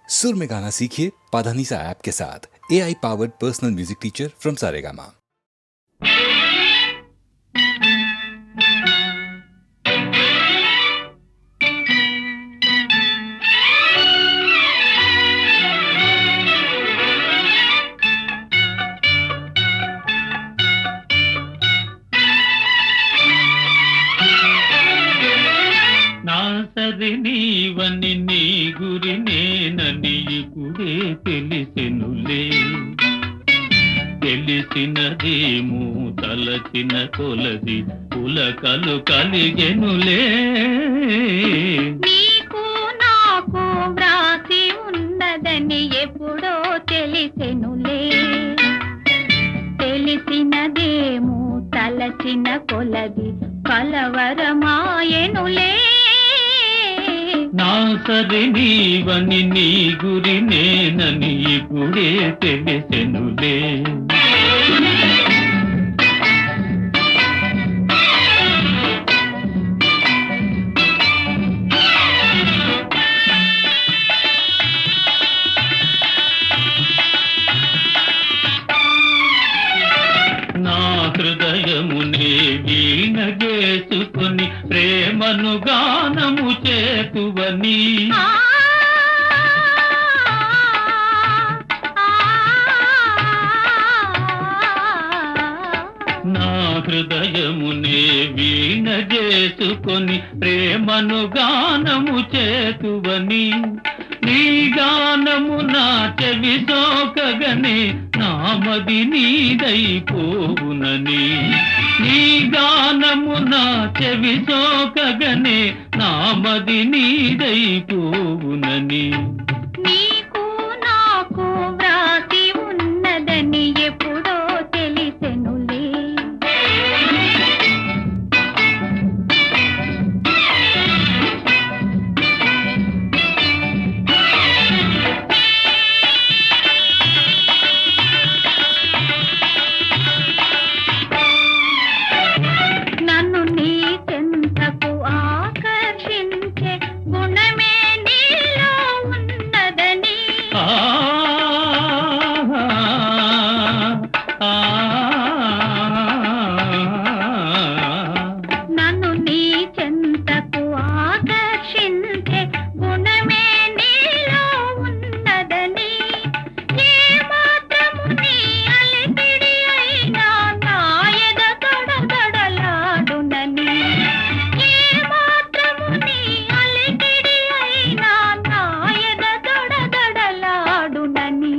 सुर में गाना सीखिए पाधानीसा ऐप के साथ। AI powered personal music teacher from Saregama. నాసరి నీవని నీ గురి నేనని ఇప్పుడే తెలిసెనులే. తెలిసినదేమో తలచిన కొలది పులకలు కలిగెనులే. నీకు నాకు వ్రాసి ఉన్నదని ఎప్పుడో తెలిసెనులే. తెలిసినదేమో తలచిన కొలది కలవరమాయెనులే. నాసరి నీవని నీ గురి నేనని ఇప్పుడే తెలిసెనులే. నా హృదయమునే వీణగేసుకొని ప్రేమను గానము చేతువని. నా హృదయమునే వీణగేసుకొని ప్రేమను గానము చేతువని. నీ గానము నా చెవి సోకగనే నామది నీదైపోవునని. నీ గానము నా చెవి సోకగనే నామది నీదైపోవునని. నీకు నాకు వ్రాసి ఉన్నదని ఎప్పుడో తెలిసెనులే. నన్ను నీ చెంతకు ఆకర్షించే గుణమే నీలో ఉన్నదని. నన్ను నీ చెంతకు ఆకర్షించే గుణమే నీలో ఉన్నదని. ఏ మాత్రము నీ అలిపిడి అయినా నా ఎద తడతడలాడునని. ఏ మాత్రము నీ అలిపిడి అయినా నా ఎద తడతడలాడునని.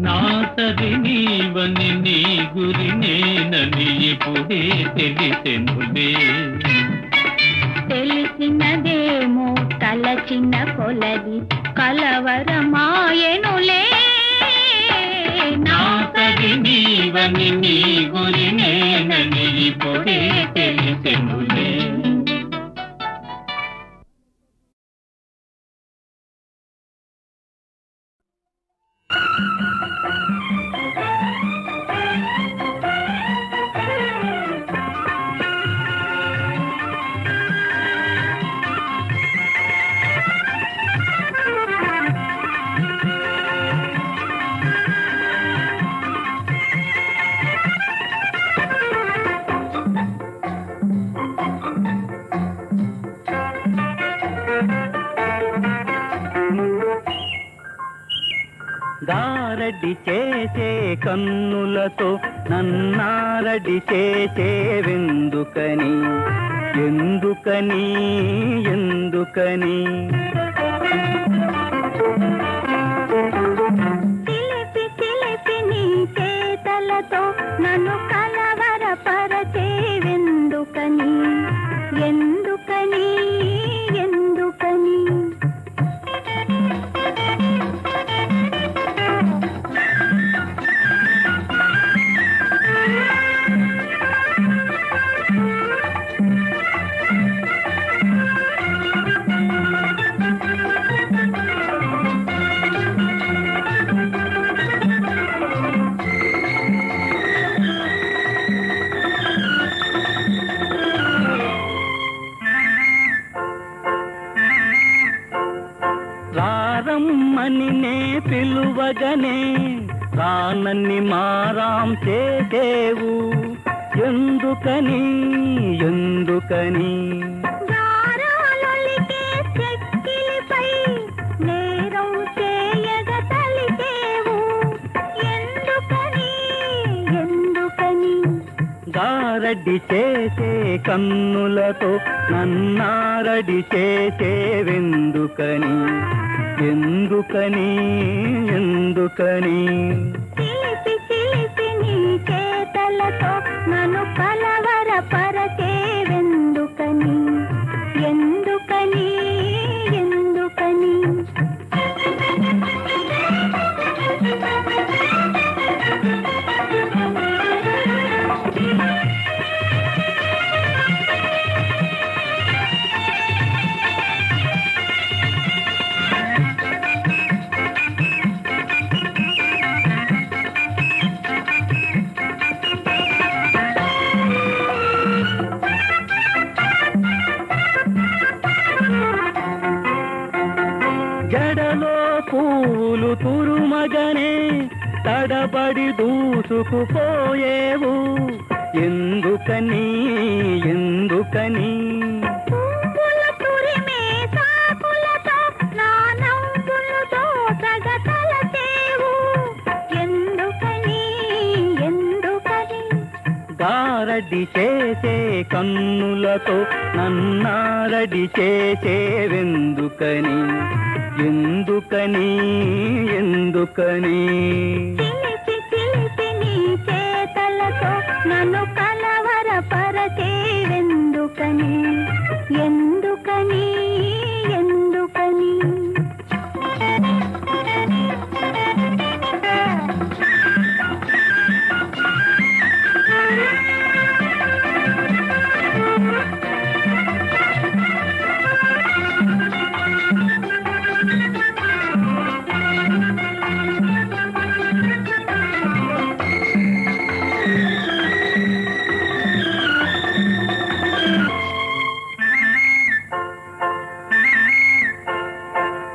నాసరి నీవని నీ గురి నేనని ఇప్పుడే తెలిసెనులే. తెలిసినదేమో తలచిన కొలది కలవరమాయెనులే. నాసరి నీవని నీ గురి నేనని ఇప్పుడే తెలిసెనులే. దారడి చేసే కన్నులతో నన్నారడి చేసేవెందుకని. ఎందుకని ఎందుకని చిలిపి చిలిపి నీ చేతలతో నన్ను కలవరపరచేవెందుకని. ఎందుకని ఎందుకని రమ్మని నే పిలువగనే రానన్ని మారాం చేసేవు ఎందుకని ఎందుకని గారాలొలికే చెక్కిలిపై నేరం చేయగ తలిచేవు ఎందుకని ఎందుకని గారడి చేసే కన్నులతో నన్నారడి చేసేవెందుకని ఎందుకని ఎందుకని చిలిపి చిలిపి నీ చేతలతో నన్ను కలవరపరచేవెందుకని ఎందుకని ఎందుకని జడలో పూలు తురుమగనే తడబడి దూసుకుపోయేవు ఎందుకని ఎందుకని పువ్వుల తురిమే సాకులతో నా నవ్వులు దోసగతలచేవు ఎందుకని ఎందుకని గారడి చేసే కన్నులతో నన్నారడి చేసేవెందుకని ఎందుకని ఎందుకని చిలిపి చిలిపి నీ చేతలతో నన్ను కలవరపరచేవెందుకని ఎందుకని ఎందుకని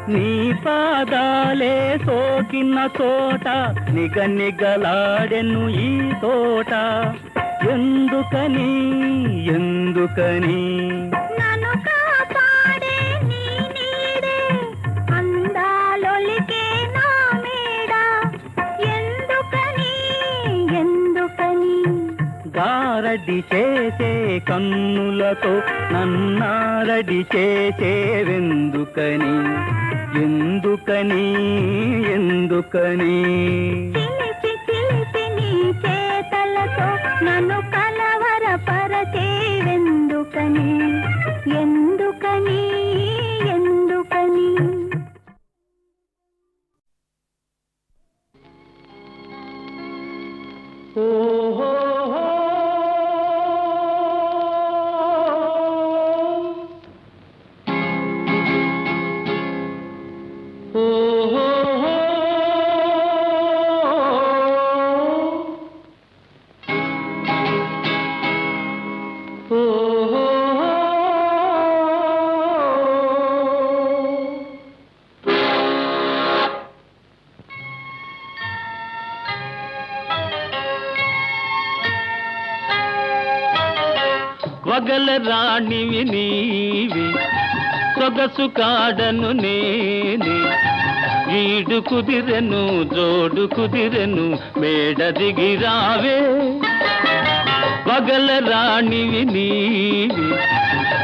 నీ పాదాలే సోకిన చోట నిగనిగలాడెను ఈ తోట ఎందుకని ఎందుకని నన్ను కాపాడే నీ నీడే అందాలొలికే నా మేడ ఎందుకని ఎందుకని గారడి చేసే కన్నులతో నన్నారడి చేసేవెందుకని ఎందుకని ఎందుకని చిలిపి చిలిపి నీ చేతలతో నన్ను కలవరపరచేవెందుకని ఎందుకని ఎందుకని ఓహో వగల రాణివి నీవి సొగసు కాడను నేనే ఈడు కుదిరెను జోడు కుదిరెను మేడ దిగి రావే వగల రాణివి నీవి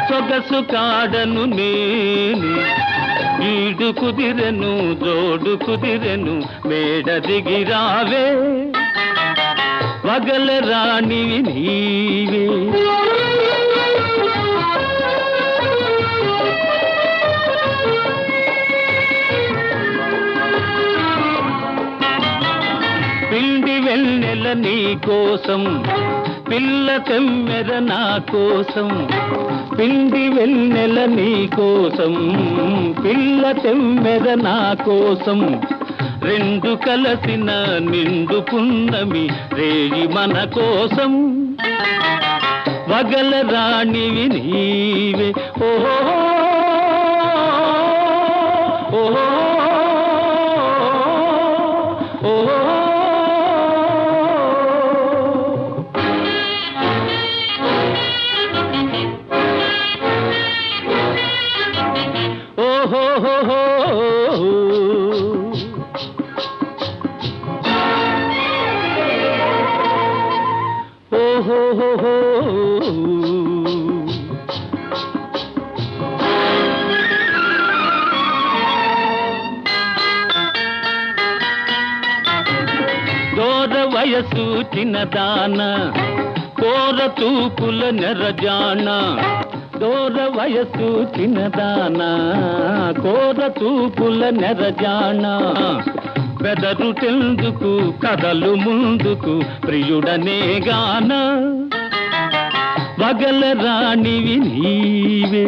సొగసు కాడను నేనే ఈడు కుదిరెను జోడు కుదిరెను మేడ దిగి రావే వగల రాణివి నీవే పిండి వెన్నెల నీ కోసం పిల్ల తెమ్మెర నా కోసం పిండి వెన్నెల నీ కోసం పిల్ల తెమ్మెర నా కోసం రెండు కలసిన నిండు పున్నమి రేయి మన కోసం వగల రాణివి నీవే ఓహో ఓహో వయసు చిన్నదాన కోర చూపుల నెరజాన దూర వయసు చిన్నదాన కోర చూపుల నెరజాన బెదరుటెందుకు కదలు ముందుకు ప్రియుడనే గాన వగల రాణివి నీవే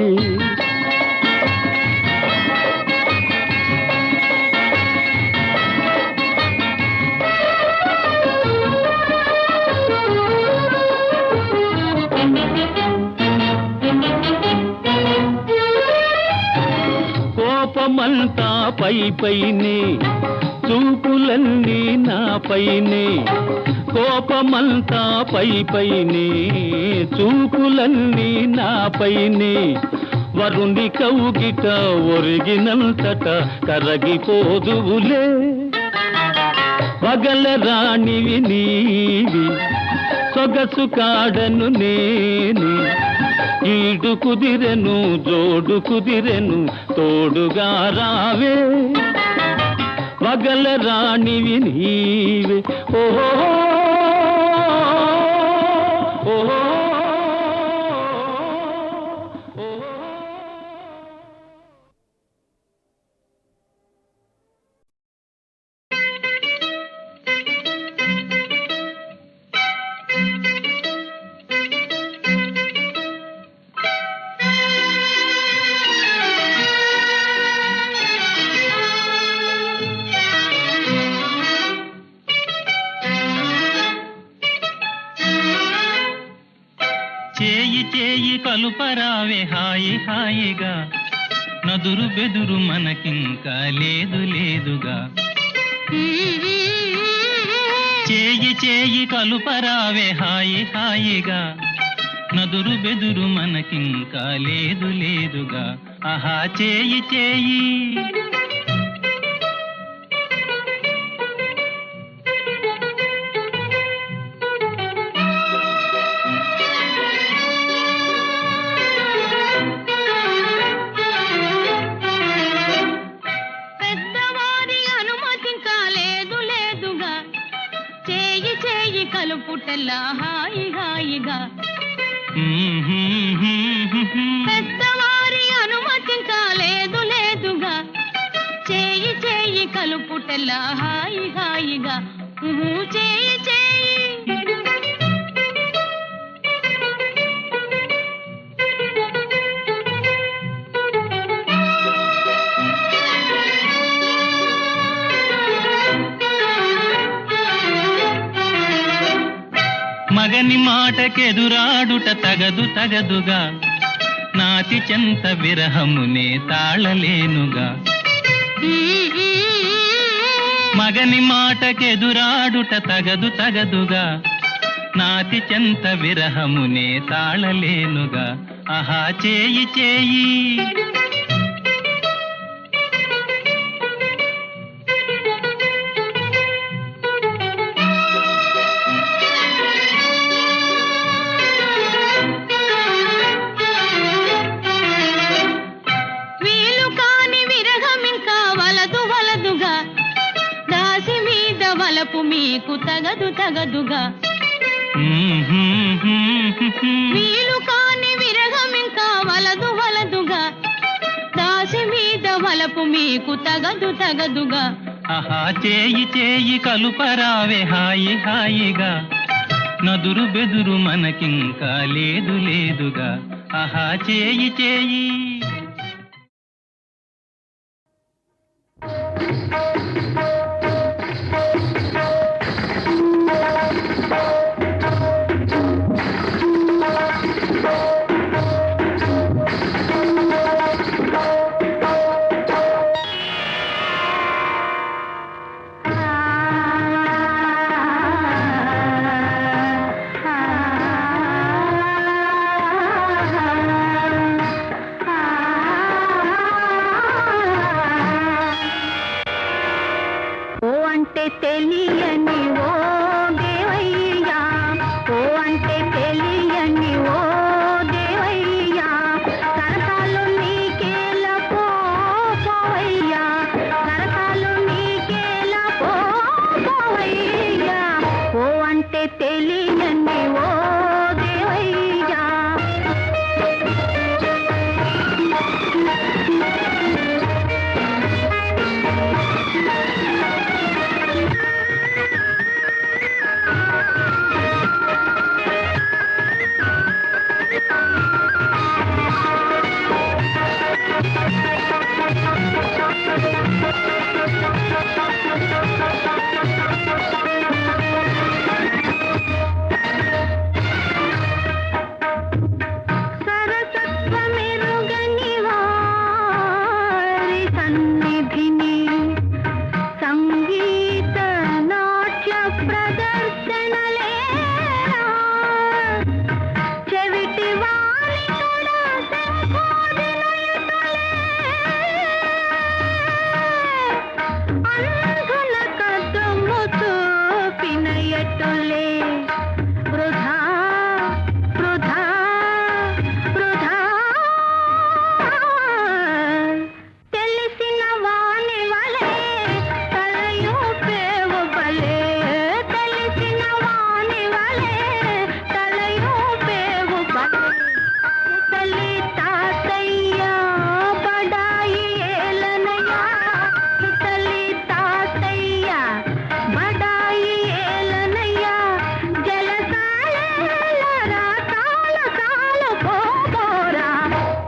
కోపమంతా పై పైనే చూపులన్నీ నా పైనే కోపమంతా పై పైనే చూపులన్నీ నా పైనే వరుణి కౌగిట ఒరిగినంతట కరగిపోదువులే వగల రాణివి నీవి సొగసు కాడను నేనే ఈడు కుదిరెను జోడు కుదిరెను తోడుగా రావే వగల రాణివి నీవే ఓహో ఓహో చేయి చేయి కలుపరావే హాయి హాయిగా నదురు బెదురు మనకింకా లేదు లేదుగా చేయి చేయి కలుపరావే హాయి హాయిగా నదురు బెదురు మనకింకా లేదు లేదుగా ఆహా చేయి చేయి కలుపుటల్లా హాయి హాయిగా పెద్దవారి అనుమతి కాలేదు లేదుగా చేయి చేయి కలుపుటల్లా హాయి హాయిగా చేయి చేయి మగని మాటకెదురాడుట తగదు తగదుగా నాతి చెంత విరహమునే తాళలేనుగా మగని మాటకెదురాడుట తగదు తగదుగా నాతి చెంత విరహమునే తాళలేనుగా ఆహా చేయి చేయి మీకు తగదు తగదుగా వీలు కాని విరహం ఇంకా వలదు వలదుగా దాసి మీద వలపు మీకు తగదు తగదుగా ఆహా చేయి చేయి కలుపరావే హాయి హాయిగా నదురు బెదురు మనకింకా లేదు లేదుగా ఆహా చేయి చేయి తెలియని ఓ దేవయ్యా ఓ అంటే తెలియని ఓ దేవయ్యా సరసాలు నీకేల పోవయ్యా సరసాలు నీకేల పోవయ్యా ఓ సరసత్వమెరుగని వారి సన్నిధిని సంగీత నాట్య ప్రదర్శనలేరా చెవిటి వారి కూడా శంఖోదినయుతులే అంధుల కదము చూపినయటులే వృధా వృధా వృధా తెలిసిన వాని వలే తలయూపేవు బలే తెలిసిన వాని వలే తలయూపేవు బలే ముసలి తాతయ్య బడాయి ఏలనయ్య ముసలి తాతయ్య బడాయి ఏలనయ్య జలసాలరా కాలు కాలు పోబోరా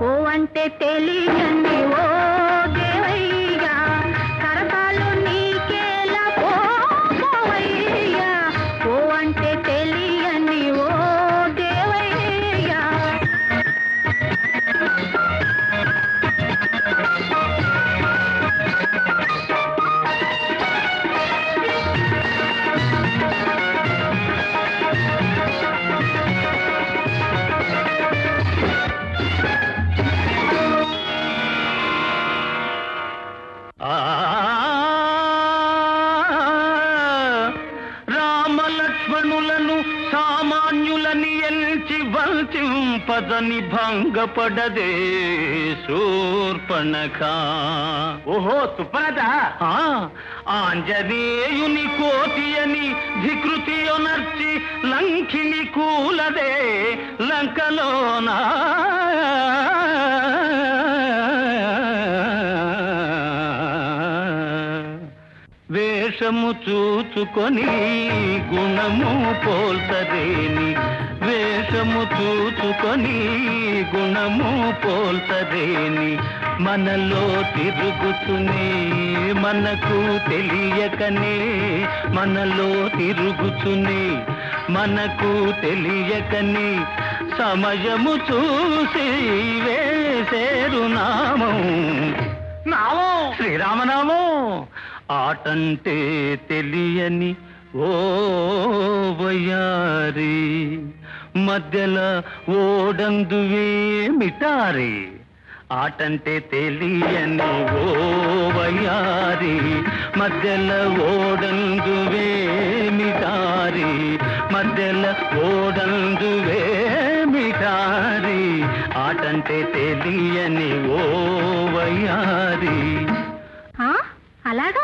ఓ అంటే తెలియని ఓ దేవయ్యా కరకాలు నీకేలా పోవయ్యా ఓ అంటే తెలియని ఓ దేవయ్యా ఆ రామలక్ష్మణులను సామాన్యులని ఎంచి వంచింపదని భంగపడదే శూర్పణఖ. ఓహో సుప్రద, ఆంజనేయుని కోతి అని ధికృతియొనర్చి లంకిని కూలదే లంకలోనా. వేషము చూచుకొని గుణము పోల్తరేని వేషము చూచుకొని గుణము పోల్తరేని మనలో తిరుగుతునే మనకు తెలియకనే మనలో తిరుగుతునే మనకు తెలియకనే సమయము చూసి వేసేరు నామం శ్రీరామనామం. ఆటంటే తెలియని ఓ వయారి మధ్యల ఓడందువే మిటారి. ఆటంటే తెలియని ఓ వయారి మధ్యల ఓడందువే మిటారి మధ్యల ఓడందువే మిటారి. ఆటంటే తెలియని ఓ వయారి. అలాగా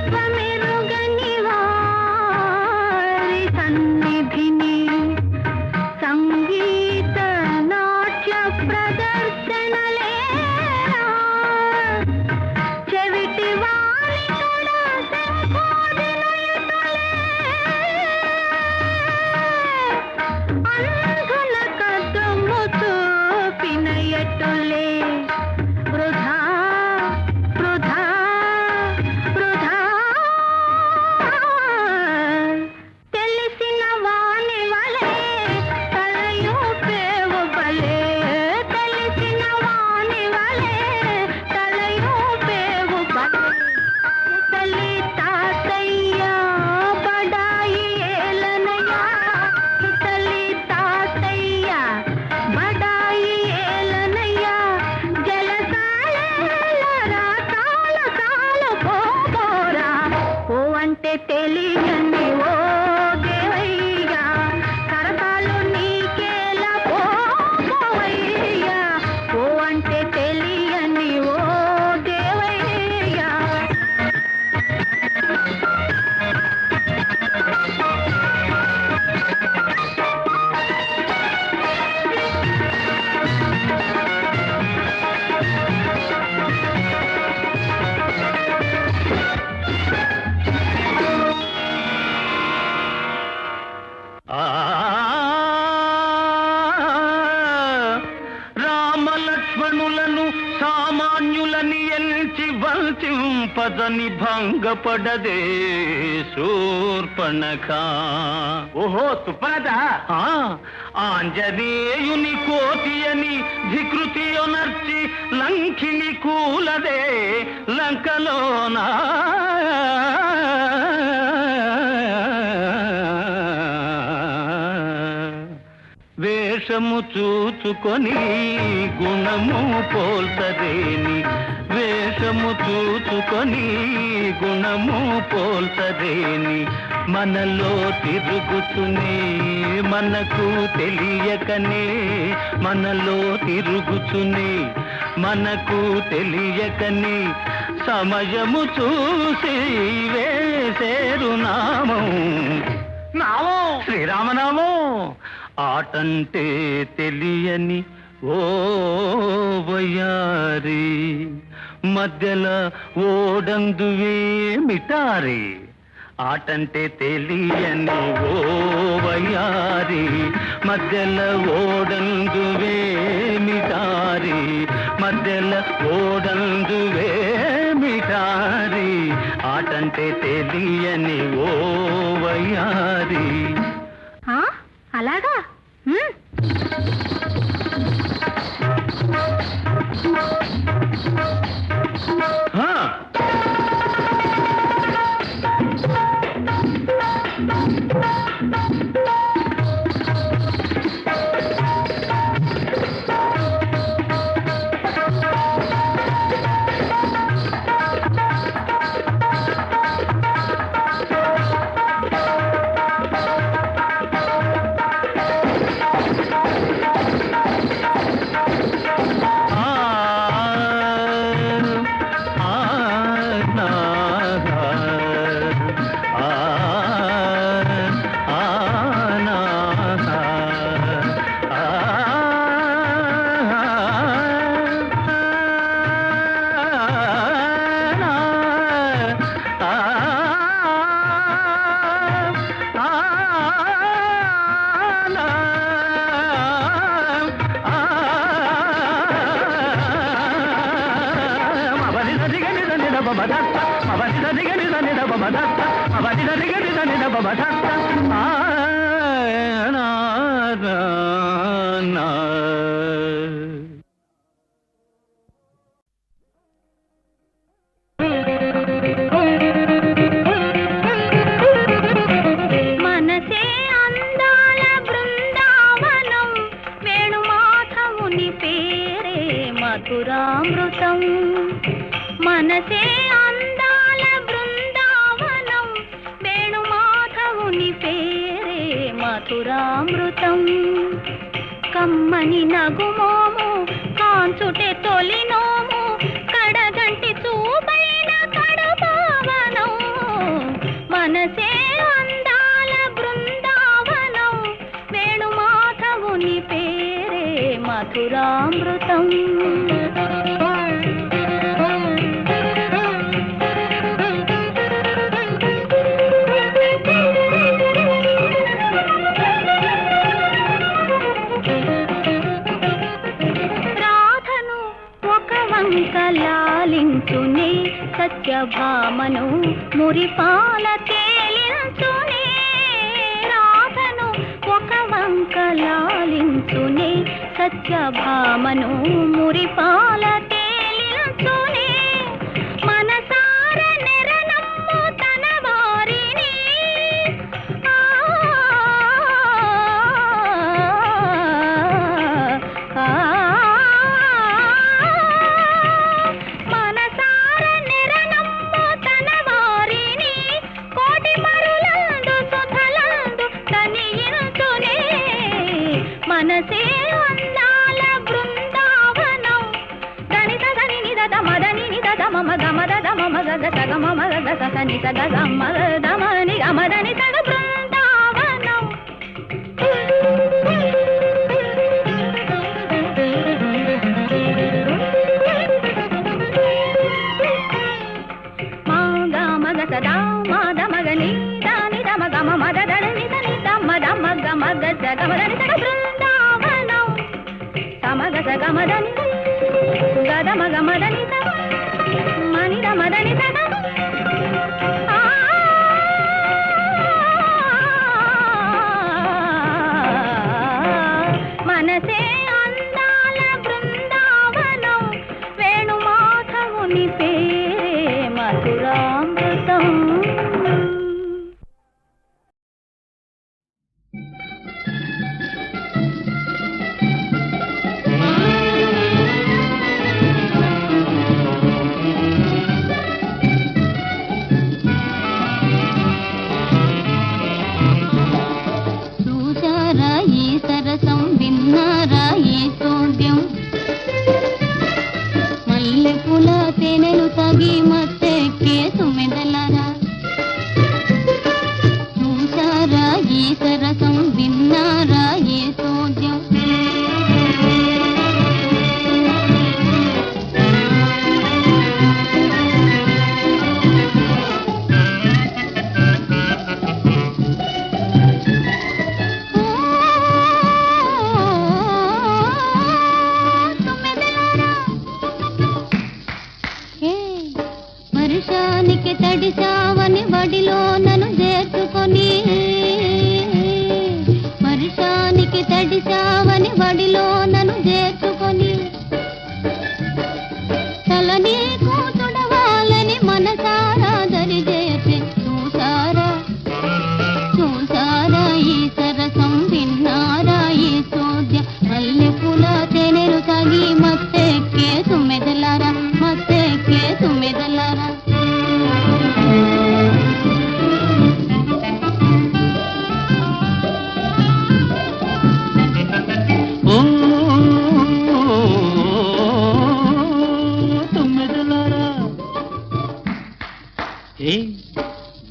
సరసత్వమెరుగని వారి సన్నిధిని సంగీత నాట్య ప్రదర్శనలేరా చెవిటి వారి కూడా శంఖోదినయుతులే అంధుల కదము చూపినయటులే వృధా వృధా వృధా తెలిసిన వాని వలే తలయూపేవు బలే తెలిసిన వాని వలే తలయూపేవు బలే ముసలి తాతయ్య బడాయి ఏలనయ్య ముసలి తాతయ్య బడాయి ఏలనయ్య జలసాలేలరా కాల కాల పోరా ఓ అంటే తెలియని ఓ దేవయ్యా కరతాలు నీకేలా పోవయ్యా ఓ అంటే తెలియని ఓ దేవయ్యా ఆ రామలక్ష్మణులను సామాన్యులని ఎంచి వంచింపదని భంగపడదే శూర్పణఖ. ఓహో సుపనద ఆంజనేయుని కోటి అని ధికృతియొనర్చి లంకిని కూలదే లంకలోనా. వేషము చూచుకొని గుణము పోల్తదేని వేషము చూచుకొని గుణము పోల్తదేని మనలో తిరుగుతునే మనకు తెలియకనే మనలో తిరుగుతునే మనకు తెలియకనే సమయము చూసి వేసేరు నామం శ్రీరామనామం. ఆటంటే తెలియని ఓ వయారి మధ్యల ఓడందువే మిటారి. ఆటంటే తెలియని ఓ వయారి మధ్యల ఓడందువే మిటారి మధ్యల ఓడందువే మిటారి. ఆటంటే తెలియని ఓ వయారి. అలాగా మధురామృతం మనసే అందాల బృందావనం వేణుమాధవుని పేరే మధురామృతం. మధురామృతం కమ్మని నగుమోము కాంచుటే తొలినోము కడగంటి చూపైన కడపావనం మనసే అందాల బృందావనం వేణుమాధవుని పేరే మధురామృతం లాలించునే సత్యభామను మురిపాల తేలించునే రాధను ఒక వంక లాలించునే సత్యభామను మురిపాల తేలించునే మనసార నెరనమ్ము తన వారిని మనసే అందాల బృందావనం గణిత గని నిద మదని నిద మమ గమద మమ గగ సగ మమ గగ సని సగ గమ దమని గమదని సగ బృందావనం మా గమ గ సదా మా దమ గని దాని దమ గమ మద దని దని దమ దమ గమ గ సగ మదని సగ బృందావనం సమగ సగ మదని గద మగ మదని సగ మని దమ దని సగ మనసే అందాల బృందావనం వేణుమాధవుని పేరే మధురామృతం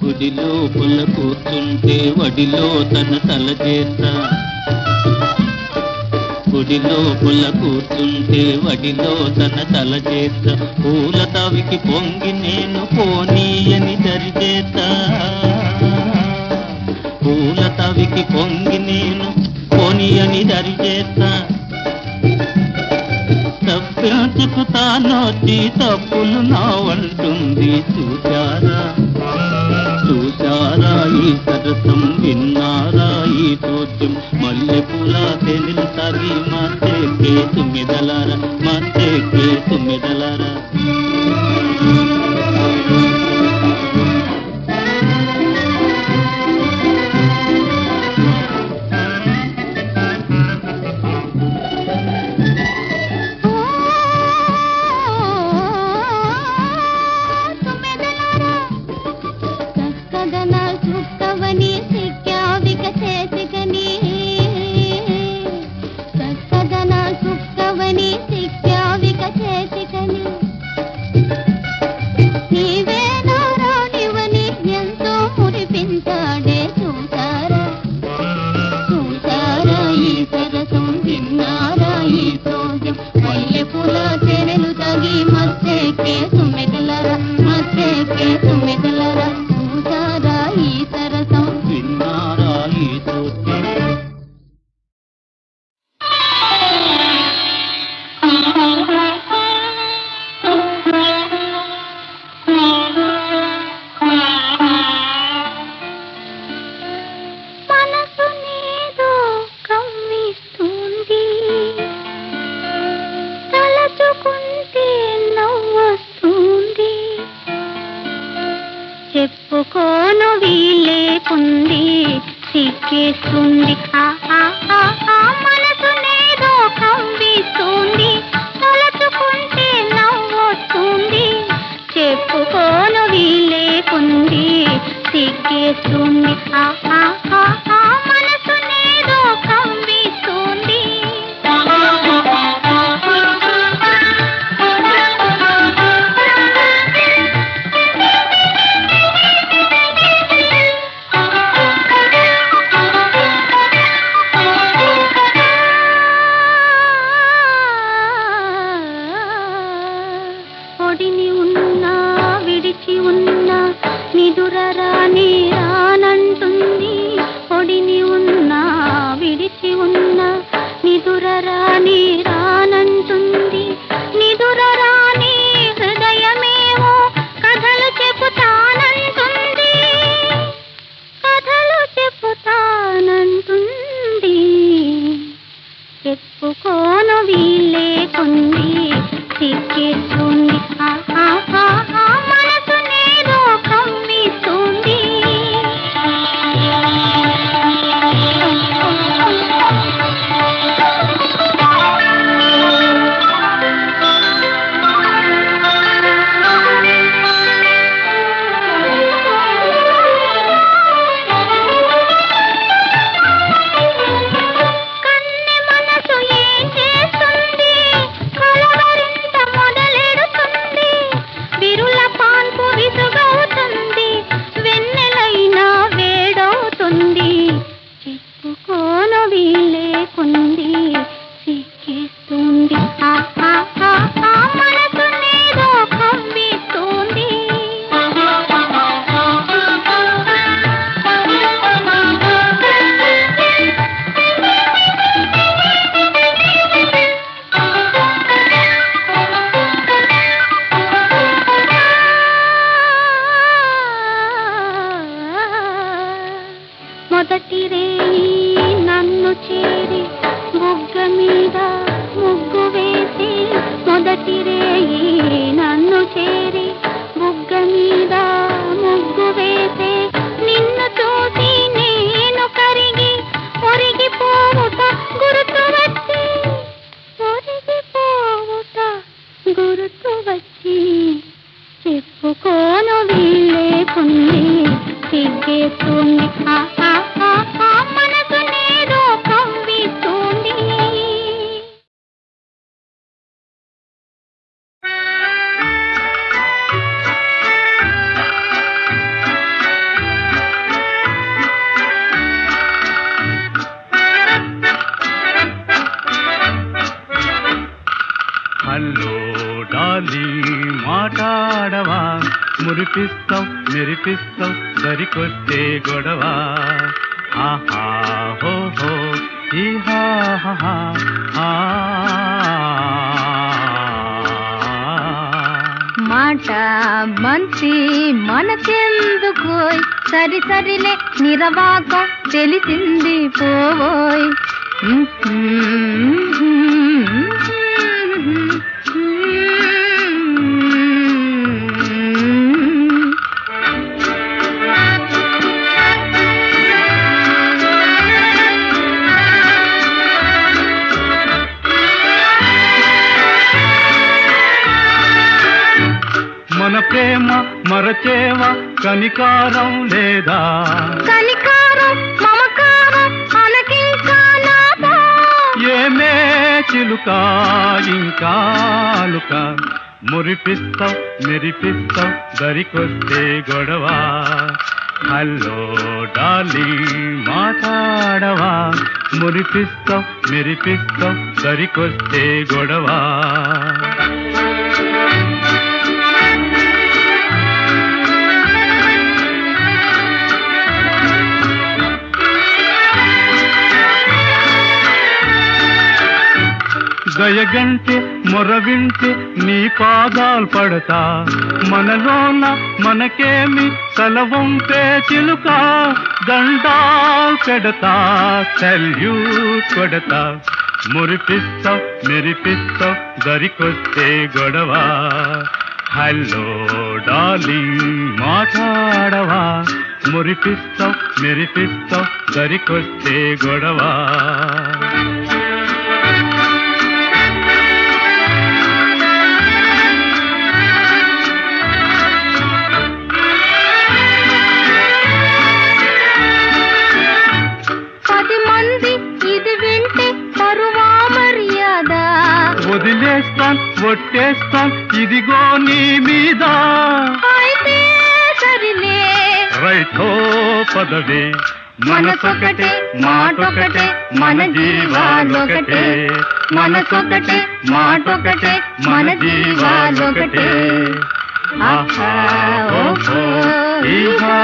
గుడిలో పుల్ల కూర్చుంటే వడిలో తన తల చేస్తా గుడిలో పుల్ల కూర్చుంటే వడిలో తన తల చేస్తా పూల తవికి పొంగి నేను పోనీయని దరిచేస్తా పూల తవికి పొంగి నేను పోనీయని దరిచేస్తా తప్పించుకు తానొచ్చి తప్పులు నా వంటుంది చూశారా చూశారా ఈ సరసం విన్నారా ఈ చోద్యం మల్లెపూల తెనిలు తాగి మత్తెక్కే తుమ్మిదలారా మత్తెక్కే తుమ్మిదలారా సుక్కవని సిక్కావిక చేతికని పలికే తుమ్మెదలరా చూసారా ఈ సరసం విన్నారా ఈ సూత్రం మనసునేదో కవ్విస్తుంది తలచుకుంటే నవ్వొస్తుంది చెప్పుకోను వీలేకుంది సిగ్గేస్తుంది మనసునేదో కవ్విస్తుంది తలచుకుంటే నవ్వొస్తుంది చెప్పుకోను వీలేకుంది సిగ్గేస్తుంది మనసునేదో కవ్విస్తుంది ఒడిని ఉన్నా విడిచి ఉన్నా నిదురరాని రానంటుంది ఒడిని ఉన్నా విడిచి ఉన్నా నిదురరాని రానంటుంది నిదురరాని హృదయమేమో కథలు చెబుతానంటుంది కథలు చెబుతానంటుంది చెప్పుకోను వీలేకుంది సిగ్గేస్తుంది మనసునేదో కవ్విస్తుంది కన్నె మనసు ఏం చేస్తుంది కలవరింత మొదలెడుతుంది విరుల పాన్పు విసుగవుతుంది వెన్నెలైనా వేడవుతుంది చెప్పుకోను వీలేకుంది సిక్కిస్తుంది మనసునేదో కవ్విస్తుంది మొదటి రేయి నన్ను చేరి బుగ్గ మీద ముగ్గు వేసి మొదటి రేయి నన్ను చేరి బుగ్గ మీద ముగ్గు వేసి నిన్ను చూసి నేను కరిగి ఒరిగిపోవుట గుర్తు వచ్చి ఒరిగిపోవుట గుర్తు వచ్చి చెప్పుకోను వీలేకుంది సిగ్గేస్తుంది మనసునేదో కవ్విస్తుంది హలో డాలీ మాట్లాడవా మురిపిస్తాం మెరిపిస్తాం సరికొస్తే గొడవ ఆహా హో హో ఈహా హా హా మాట మంచి మనకెందుకోయ్ సరి సరిలే నిరవాకం తెలిసింది పోవోయ్ మన ప్రేమ మరచేవా కనికారం లేదా కనికారం మమకారం అనకింకా నాదా ఏమే చిలుక ఇంకాలుక మురిపిస్తాం మెరిపిస్తాం దరికొస్తే గొడవ హలో డాలీ మాట్లాడవా మురిపిస్తాం మెరిపిస్తాం దరికొస్తే గొడవ. దయగంటే మొర వింటే నీ పాదాలు పడతా మనలోన మనకేమి తలవంపే చిలుక దండాలు పెడతా సల్యూట్ కొడతా మురిపిస్తావు మెరిపిస్తావు దరికొస్తే గొడవ హలో డార్లింగ్ మాట్లాడవా మురిపిస్తావు మెరిపిస్తావు దరికొస్తే గొడవ వదిలేస్తాన్ ఒట్టేస్తాన్ ఇదిగో నీ మీద అయితే సరిలే రైతో పదవే మనసొకటే మాటొకటే మన జీవాలొకటే మనసొకటే మాటొకటే మన జీవాలొకటే ఆహా ఓహో ఈహా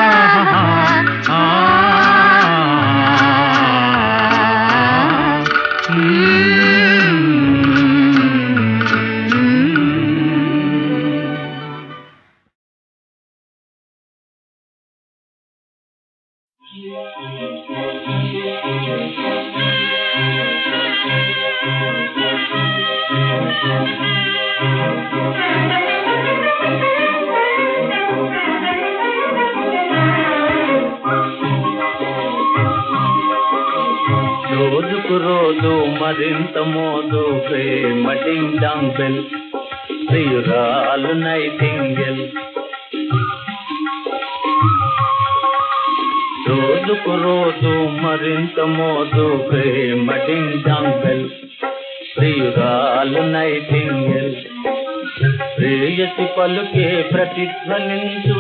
ఆ రోజుకు రోజు మరింత మోదు ప్రేమ డింగ్ డాంగ్ బెల్ ప్రియురాలు నైటింగెల్ రోజుకు రోజు మరింత మోదు ప్రేమ డింగ్ డాంగ్ బెల్ ప్రియురాలు నైటింగెల్ ప్రేయసి పలుకే ప్రతిధ్వనించు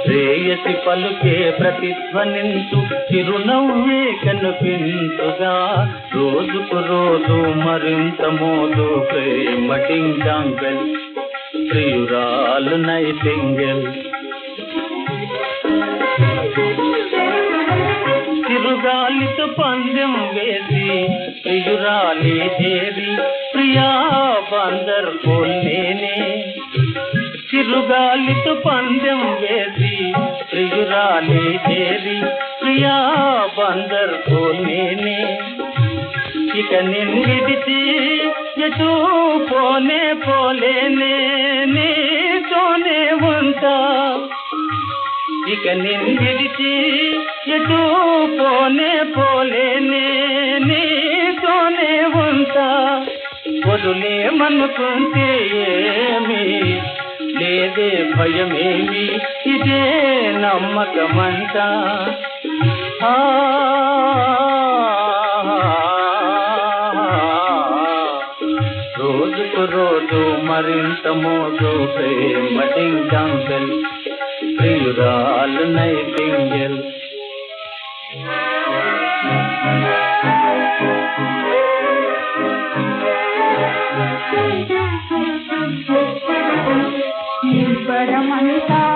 ప్రేయసి పలుకే ప్రతిధ్వనించు చిరునవ్వే కనిపించుగా రోజుకు రోజు మరింత మోదు ప్రేమ డింగ్ డాంగ్ బెల్ ప్రియురాలు నైటింగెల్ చిరుగాలితో పందెం వేసి ప్రియురాలి చేరి ప్రియా బందర్ పోలేనే చిరుగాలితో పందెం వేసి ప్రియురాలి చేరి ప్రియా బందర్ పోలేనే ఇక నిన్నిడిచి ఎటు పోనే పోలేనే నీతోనే ఉంటా ఇక నిన్నిడిచి ఎటు పోనే పోలేనే నీతోనే ఉంటా వదులేమనుకుంటే ఏమి లేదే భయమేమి ఇదే నమ్మకమంట రోజుకు రోజు మరింత మోదు ప్రేమ డింగ్ డాంగ్ బెల్ ప్రియురాలు నైటింగెల్ నిబ్బరమంతా